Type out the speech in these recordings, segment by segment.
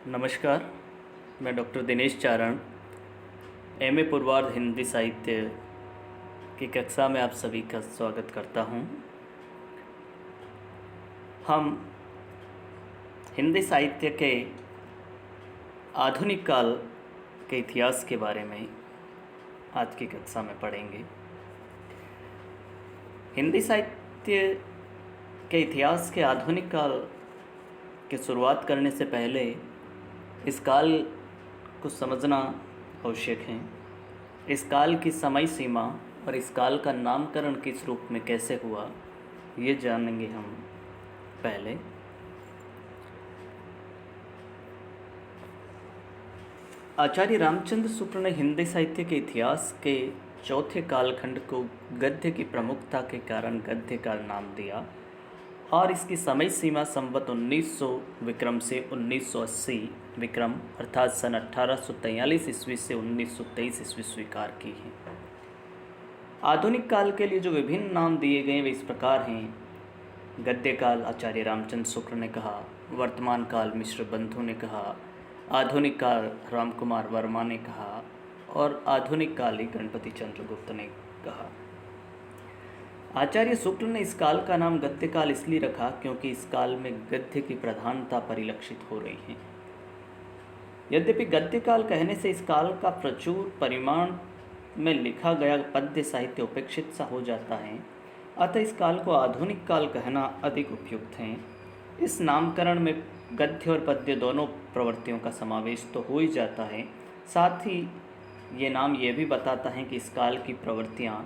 नमस्कार। मैं डॉक्टर दिनेश चारण एमए पूर्वार्ध हिंदी साहित्य की कक्षा में आप सभी का स्वागत करता हूं। हम हिंदी साहित्य के आधुनिक काल के इतिहास के बारे में आज की कक्षा में पढ़ेंगे। हिंदी साहित्य के इतिहास के आधुनिक काल की शुरुआत करने से पहले इस काल को समझना आवश्यक है। इस काल की समय सीमा और इस काल का नामकरण किस रूप में कैसे हुआ, ये जानेंगे हम पहले। आचार्य रामचंद्र शुक्ल ने हिंदी साहित्य के इतिहास के चौथे कालखंड को गद्य की प्रमुखता के कारण गद्य काल नाम दिया और इसकी समय सीमा संवत 1900 विक्रम से 1980 विक्रम अर्थात सन 1843 ईस्वी से 1923 ईस्वी स्वीकार की है। आधुनिक काल के लिए जो विभिन्न नाम दिए गए वे इस प्रकार हैं। गद्य काल आचार्य रामचंद्र शुक्ल ने कहा, वर्तमान काल मिश्र बंधु ने कहा, आधुनिक काल रामकुमार वर्मा ने कहा और आधुनिक काल ही गणपति चंद्रगुप्त ने कहा। आचार्य शुक्ल ने इस काल का नाम गद्य काल इसलिए रखा क्योंकि इस काल में गद्य की प्रधानता परिलक्षित हो रही है। यद्यपि गद्य काल कहने से इस काल का प्रचुर परिमाण में लिखा गया पद्य साहित्य उपेक्षित सा हो जाता है, अतः इस काल को आधुनिक काल कहना अधिक उपयुक्त है। इस नामकरण में गद्य और पद्य दोनों प्रवृत्तियों का समावेश तो हो ही जाता है, साथ ही ये नाम ये भी बताता है कि इस काल की प्रवृत्तियाँ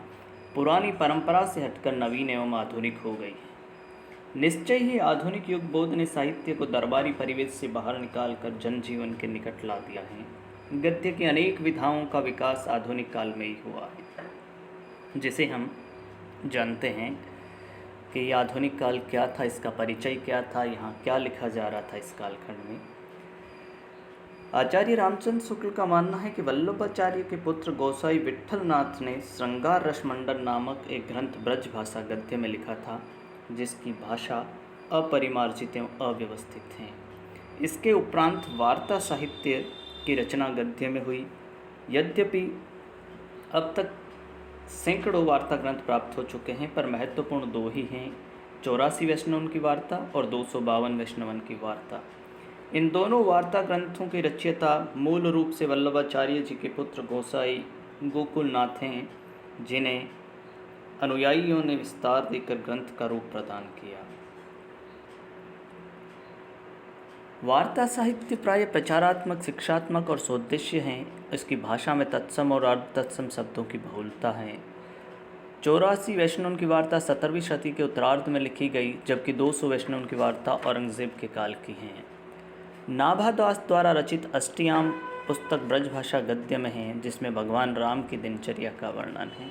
पुरानी परंपरा से हटकर नवीन एवं आधुनिक हो गई। निश्चय ही आधुनिक युग बोध ने साहित्य को दरबारी परिवेश से बाहर निकालकर जनजीवन के निकट ला दिया है। गद्य की अनेक विधाओं का विकास आधुनिक काल में ही हुआ है, जिसे हम जानते हैं कि ये आधुनिक काल क्या था, इसका परिचय क्या था, यहाँ क्या लिखा जा रहा था इस कालखंड में। आचार्य रामचंद्र शुक्ल का मानना है कि वल्लभाचार्य के पुत्र गोसाई विट्ठलनाथ ने श्रृंगार रसमंडल नामक एक ग्रंथ ब्रज भाषा गद्य में लिखा था, जिसकी भाषा अपरिमार्जित एवं अव्यवस्थित है। इसके उपरांत वार्ता साहित्य की रचना गद्य में हुई। यद्यपि अब तक सैकड़ों वार्ता ग्रंथ प्राप्त हो चुके हैं, पर महत्वपूर्ण दो ही हैं, 84 वैष्णवन की वार्ता और 252 वैष्णवन की वार्ता। इन दोनों वार्ता ग्रंथों के रचयिता मूल रूप से वल्लभाचार्य जी के पुत्र गोसाई गोकुलनाथ हैं, जिन्हें अनुयायियों ने विस्तार देकर ग्रंथ का रूप प्रदान किया। वार्ता साहित्य प्राय प्रचारात्मक, शिक्षात्मक और सोद्देश्य हैं। इसकी भाषा में तत्सम और अर्ध तत्सम शब्दों की बहुलता है। 84 वैष्णवन की वार्ता 17वीं शती के उत्तरार्ध में लिखी गई, जबकि 200 वैष्णवन की वार्ता औरंगजेब के काल की हैं। नाभादास द्वारा रचित अष्टयाम पुस्तक ब्रजभाषा गद्य में है, जिसमें भगवान राम की दिनचर्या का वर्णन है।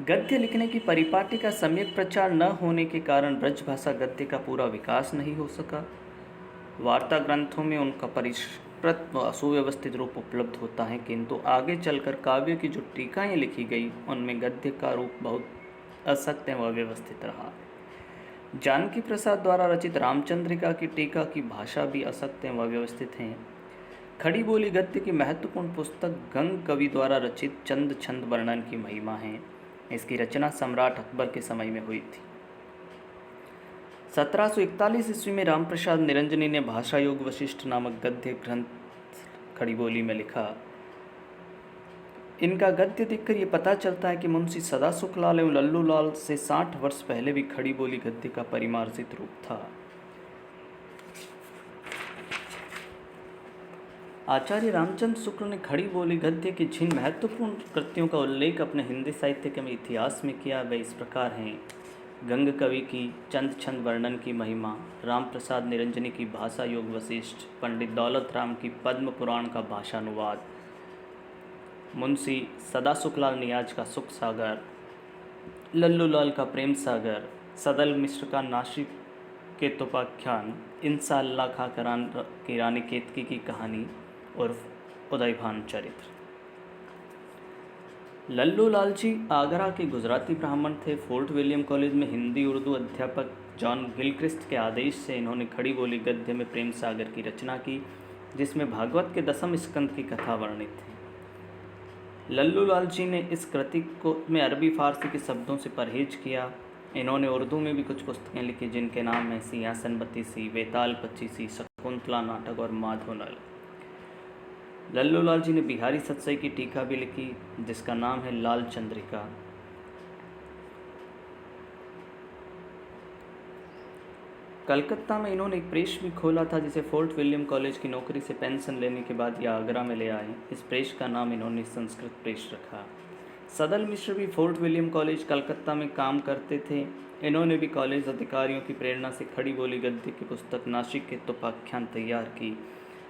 गद्य लिखने की परिपाटी का सम्यक प्रचार न होने के कारण ब्रजभाषा गद्य का पूरा विकास नहीं हो सका। वार्ता ग्रंथों में उनका परिष्कृत व सुव्यवस्थित रूप उपलब्ध होता है, किंतु आगे चलकर काव्य की जो टीकाएँ लिखी गई उनमें गद्य का रूप बहुत असक्त एवं अव्यवस्थित रहा। जानकी प्रसाद द्वारा रचित रामचंद्रिका की टीका की भाषा भी असक्त एवं अव्यवस्थित है। खड़ी बोली गद्य की महत्वपूर्ण पुस्तक गंग कवि द्वारा रचित चंद छंद वर्णन की महिमा है। इसकी रचना सम्राट अकबर के समय में हुई थी। 1741 ईस्वी में रामप्रसाद निरंजनी ने भाषा योग वशिष्ठ नामक गद्य ग्रंथ खड़ी बोली में लिखा। इनका गद्य देखकर ये पता चलता है कि मुंशी सदा सुखलाल एवं लल्लू लाल से 60 वर्ष पहले भी खड़ी बोली गद्य का परिमार्जित रूप था। आचार्य रामचंद्र शुक्ल ने खड़ी बोली गद्य की जिन महत्वपूर्ण कृतियों का उल्लेख अपने हिंदी साहित्य के इतिहास में किया, वे इस प्रकार हैं। गंग कवि की चंद छंद वर्णन की महिमा, राम प्रसाद निरंजनी की भाषा योग वशिष्ठ, पंडित दौलत राम की पद्म पुराण का भाषानुवाद, मुंशी सदा सुखलाल नियाज का सुख सागर, लल्लू लाल का प्रेम सागर, सदल मिश्र का नासिक केतोपाख्यान, इंसाअल्लाह खां की रानी केतकी की कहानी और उदयभान चरित्र। लल्लू लाल जी आगरा के गुजराती ब्राह्मण थे। फोर्ट विलियम कॉलेज में हिंदी उर्दू अध्यापक जॉन गिलक्रिस्ट के आदेश से इन्होंने खड़ी बोली गद्य में प्रेम सागर की रचना की, जिसमें भागवत के 10वें स्कंद की कथा वर्णित है। लल्लू लाल जी ने इस कृति को में अरबी फारसी के शब्दों से परहेज किया। इन्होंने उर्दू में भी कुछ पुस्तकें लिखी, जिनके नाम हैं सिंहासन बत्तीसी, वेताल पच्चीसी, शकुंतला नाटक और माधोनल। लल्लू लाल जी ने बिहारी सतसई की टीका भी लिखी, जिसका नाम है लाल चंद्रिका। कलकत्ता में इन्होंने एक प्रेस भी खोला था, जिसे फोर्ट विलियम कॉलेज की नौकरी से पेंशन लेने के बाद यह आगरा में ले आए। इस प्रेस का नाम इन्होंने संस्कृत प्रेस रखा। सदल मिश्र भी फोर्ट विलियम कॉलेज कलकत्ता में काम करते थे। इन्होंने भी कॉलेज अधिकारियों की प्रेरणा से खड़ी बोली गद्य की पुस्तक नासिक के उपाख्यान तैयार की।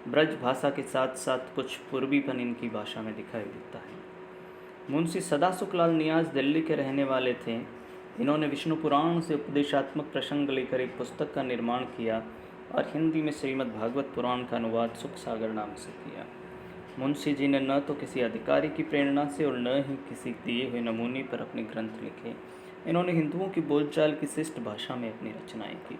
ब्रज भाषा के साथ साथ कुछ पूर्वीपन इनकी भाषा में दिखाई देता है। मुंशी सदासुखलाल नियाज दिल्ली के रहने वाले थे। इन्होंने विष्णु पुराण से उपदेशात्मक प्रसंग लेकर एक पुस्तक का निर्माण किया और हिंदी में श्रीमद् भागवत पुराण का अनुवाद सुख सागर नाम से किया। मुंशी जी ने न तो किसी अधिकारी की प्रेरणा से और न ही किसी दिए हुए नमूने पर अपने ग्रंथ लिखे। इन्होंने हिंदुओं की बोलचाल की शिष्ट भाषा में अपनी रचनाएं की।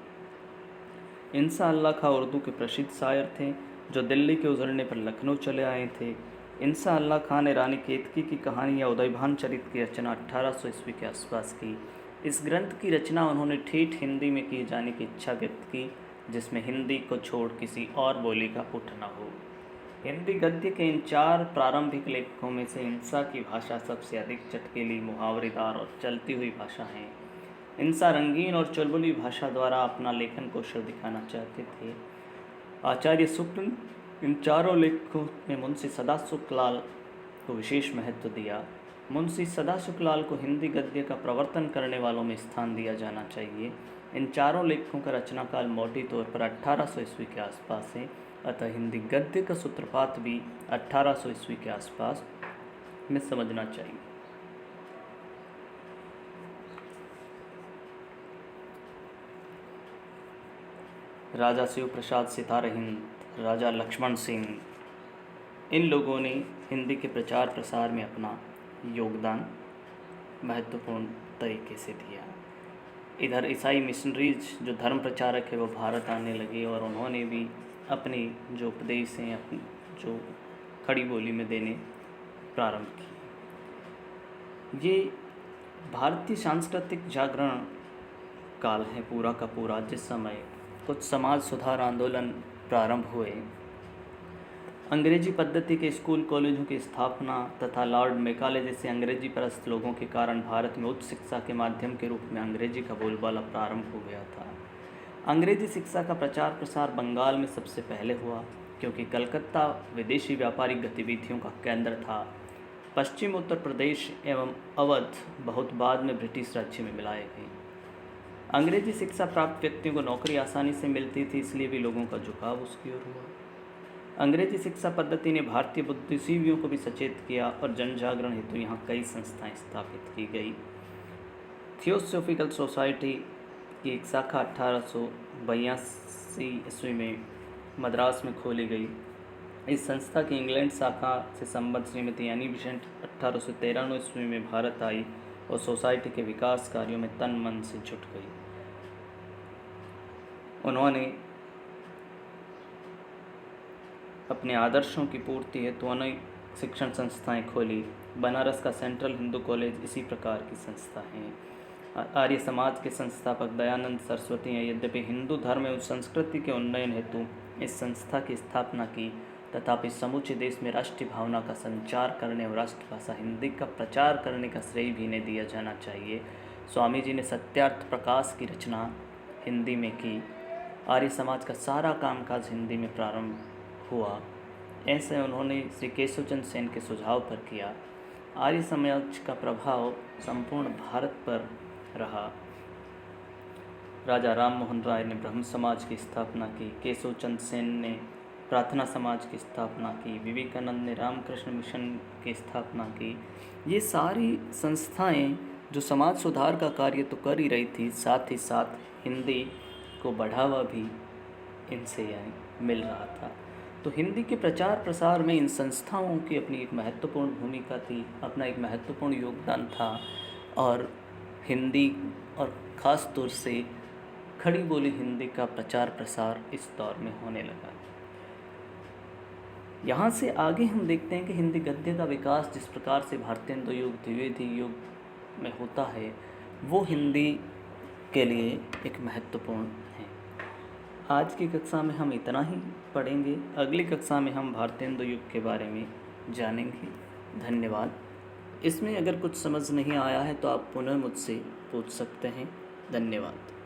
इंसा अल्लाह खां उर्दू के प्रसिद्ध शायर थे, जो दिल्ली के उजड़ने पर लखनऊ चले आए थे। इंसा अल्लाह खां ने रानी केतकी की कहानी या उदयभान चरित की रचना 1800 ईस्वी के आसपास की। इस ग्रंथ की रचना उन्होंने ठेठ हिंदी में किए जाने की इच्छा व्यक्त की, जिसमें हिंदी को छोड़ किसी और बोली का पुट न हो। हिंदी गद्य के इन 4 प्रारंभिक लेखकों में से इंसा की भाषा सबसे अधिक चटकीली, मुहावरेदार और चलती हुई भाषा है। इंसा रंगीन और चुलबुली भाषा द्वारा अपना लेखन कौशल दिखाना चाहते थे। आचार्य शुक्ल इन चारों लेखकों में मुंशी सदासुखलाल को विशेष महत्व दिया। मुंशी सदासुखलाल को हिंदी गद्य का प्रवर्तन करने वालों में स्थान दिया जाना चाहिए। इन चारों लेखकों का रचनाकाल मोटी तौर पर 1800 ईस्वी के आसपास है, अतः हिंदी गद्य का सूत्रपात भी 1800 ईस्वी के आसपास में समझना चाहिए। राजा शिव प्रसाद सितार हिंद, राजा लक्ष्मण सिंह, इन लोगों ने हिंदी के प्रचार प्रसार में अपना योगदान महत्वपूर्ण तरीके से दिया। इधर ईसाई मिशनरीज जो धर्म प्रचारक है वो भारत आने लगे और उन्होंने भी अपने जो उपदेश हैं अपनी जो खड़ी बोली में देने प्रारंभ किए। ये भारतीय सांस्कृतिक जागरण काल है पूरा का पूरा, जिस समय कुछ समाज सुधार आंदोलन प्रारंभ हुए। अंग्रेजी पद्धति के स्कूल कॉलेजों की स्थापना तथा लॉर्ड मैकाले जैसे अंग्रेजी परस्त लोगों के कारण भारत में उच्च शिक्षा के माध्यम के रूप में अंग्रेजी का बोलबाला प्रारंभ हो गया था। अंग्रेजी शिक्षा का प्रचार प्रसार बंगाल में सबसे पहले हुआ, क्योंकि कलकत्ता विदेशी व्यापारिक गतिविधियों का केंद्र था। पश्चिम उत्तर प्रदेश एवं अवध बहुत बाद में ब्रिटिश राज्य में मिलाए गए। अंग्रेजी शिक्षा प्राप्त व्यक्तियों को नौकरी आसानी से मिलती थी, इसलिए भी लोगों का झुकाव उसकी ओर हुआ। अंग्रेजी शिक्षा पद्धति ने भारतीय बुद्धिजीवियों को भी सचेत किया और जन जागरण हेतु यहाँ कई संस्थाएं स्थापित की गई। थियोसॉफिकल सोसाइटी की एक शाखा 1882 ईस्वी में मद्रास में खोली गई। इस संस्था की इंग्लैंड शाखा से संबद्ध श्रीमती एनी बिसेंट 1893 ईस्वी में भारत आई और सोसाइटी के विकास कार्यों में तन मन से जुट गई। उन्होंने अपने आदर्शों की पूर्ति हेतु अनेक शिक्षण संस्थाएं खोली। बनारस का सेंट्रल हिंदू कॉलेज इसी प्रकार की संस्था है। आर्य समाज के संस्थापक दयानंद सरस्वती हैं। यद्यपि हिंदू धर्म एवं संस्कृति के उन्नयन हेतु इस संस्था की स्थापना की, तथापि समूचे देश में राष्ट्रीय भावना का संचार करने और राष्ट्रभाषा हिंदी का प्रचार करने का श्रेय भी इन्हें दिया जाना चाहिए। स्वामी जी ने सत्यार्थ प्रकाश की रचना हिंदी में की। आर्य समाज का सारा कामकाज हिंदी में प्रारंभ हुआ। ऐसे उन्होंने श्री केशवचंद्र सेन के सुझाव पर किया। आर्य समाज का प्रभाव संपूर्ण भारत पर रहा। राजा राम मोहन राय ने ब्रह्म समाज की स्थापना की। केशवचंद्र सेन ने प्रार्थना समाज की स्थापना की। विवेकानंद ने रामकृष्ण मिशन की स्थापना की। ये सारी संस्थाएं जो समाज सुधार का कार्य तो कर ही रही थी, साथ ही साथ हिंदी को बढ़ावा भी इनसे मिल रहा था। तो हिंदी के प्रचार प्रसार में इन संस्थाओं की अपनी एक महत्वपूर्ण भूमिका थी, अपना एक महत्वपूर्ण योगदान था। और हिंदी और ख़ास तौर से खड़ी बोली हिंदी का प्रचार प्रसार इस दौर में होने लगा। यहाँ से आगे हम देखते हैं कि हिंदी गद्य का विकास जिस प्रकार से भारतेंदु युग द्विवेदी युग में होता है, वो हिंदी के लिए एक महत्वपूर्ण है। आज की कक्षा में हम इतना ही पढ़ेंगे। अगली कक्षा में हम भारतेंदु युग के बारे में जानेंगे। धन्यवाद। इसमें अगर कुछ समझ नहीं आया है तो आप पुनः मुझसे पूछ सकते हैं। धन्यवाद।